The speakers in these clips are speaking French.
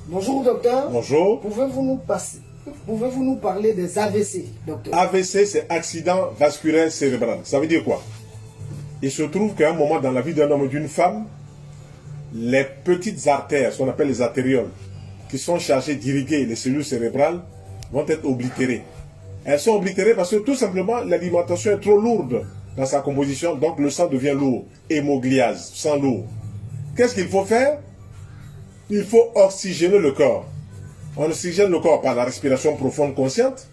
Bonjour docteur. Bonjour. Pouvez-vous nous parler des AVC, docteur? AVC, c'est accident vasculaire cérébral. Ça veut dire quoi? Il se trouve qu'à un moment dans la vie d'un homme et d'une femme, les petites artères, ce qu'on appelle les artérioles, qui sont chargées d'irriguer les cellules cérébrales, vont être oblitérées. Elles sont oblitérées parce que tout simplement l'alimentation est trop lourde dans sa composition, donc le sang devient lourd, hémogliase, sang lourd. Qu'est-ce qu'il faut faire? Il faut oxygéner le corps. On oxygène le corps par la respiration profonde consciente,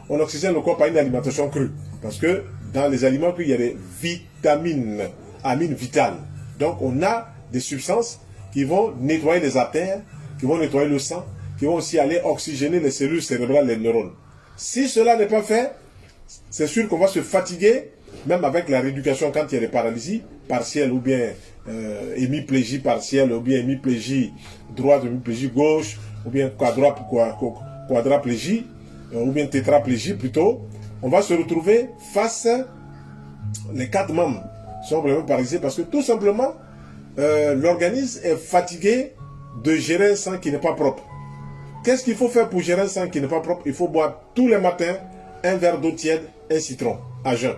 on oxygène le corps par une alimentation crue. Parce que dans les aliments crus, il y a des vitamines, amines vitales. Donc on a des substances qui vont nettoyer les artères, qui vont nettoyer le sang, qui vont aussi aller oxygéner les cellules cérébrales, les neurones. Si cela n'est pas fait, c'est sûr qu'on va se fatiguer, même avec la rééducation quand il y a des paralysies partielles ou bien hémiplégie partielle, ou bien hémiplégie droite, hémiplégie gauche, ou bien quadraplégie, ou bien tétraplégie plutôt. On va se retrouver face, les 4 membres sont vraiment paralysés parce que tout simplement, l'organisme est fatigué de gérer un sang qui n'est pas propre. Qu'est-ce qu'il faut faire pour gérer un sang qui n'est pas propre? Il faut boire tous les matins un verre d'eau tiède, un citron, à jeun.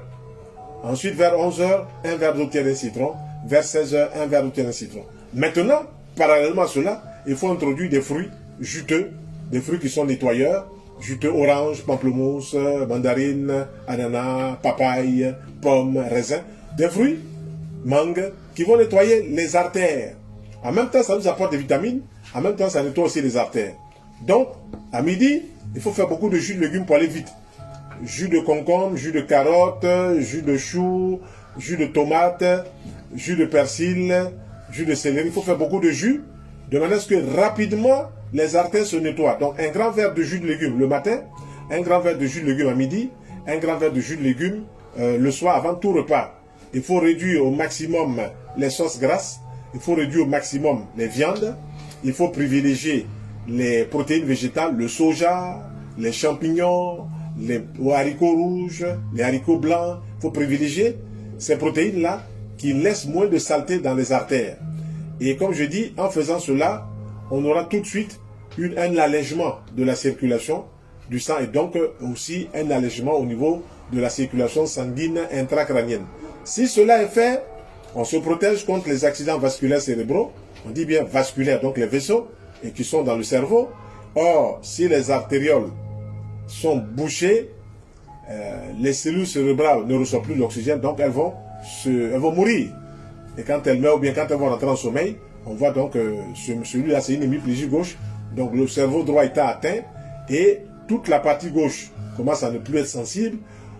Ensuite, vers 11h, un verre d'eau tiède, un citron. Vers 16h, un verre d'eau tiède, un citron. Maintenant, parallèlement à cela, il faut introduire des fruits juteux, des fruits qui sont nettoyeurs, juteux, orange, pamplemousse, mandarine, ananas, papaye, pomme, raisin. Des fruits, mangue, qui vont nettoyer les artères. En même temps, ça nous apporte des vitamines. En même temps, ça nettoie aussi les artères. Donc, à midi, il faut faire beaucoup de jus de légumes pour aller vite. Jus de concombre, jus de carotte, jus de chou, jus de tomate, jus de persil, jus de céleri. Il faut faire beaucoup de jus, de manière à ce que rapidement, les artères se nettoient. Donc, un grand verre de jus de légumes le matin, un grand verre de jus de légumes à midi, un grand verre de jus de légumes le soir avant tout repas. Il faut réduire au maximum les sauces grasses, il faut réduire au maximum les viandes, il faut privilégier les protéines végétales, le soja, les champignons, les haricots rouges, les haricots blancs. Il faut privilégier ces protéines-là qui laissent moins de saleté dans les artères. Et comme je dis, en faisant cela, on aura tout de suite un allègement de la circulation du sang et donc aussi un allègement au niveau de la circulation sanguine intracrânienne. Si cela est fait, on se protège contre les accidents vasculaires cérébraux. On dit bien vasculaires, donc les vaisseaux, et qui sont dans le cerveau. Or, si les artérioles sont bouchées, les cellules cérébrales ne reçoivent plus l'oxygène, donc elles vont mourir. Et quand elles meurent, ou bien quand elles vont rentrer en sommeil, on voit donc celui-là, c'est une hémiplégie gauche. Donc le cerveau droit est atteint et toute la partie gauche commence à ne plus être sensible.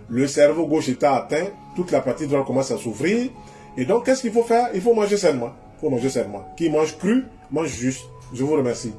Le cerveau gauche étant atteint, toute la partie droite commence à souffrir. Et donc, qu'est-ce qu'il faut faire? Il faut manger sainement. Il faut manger sainement. Qui mange cru, mange juste. Je vous remercie.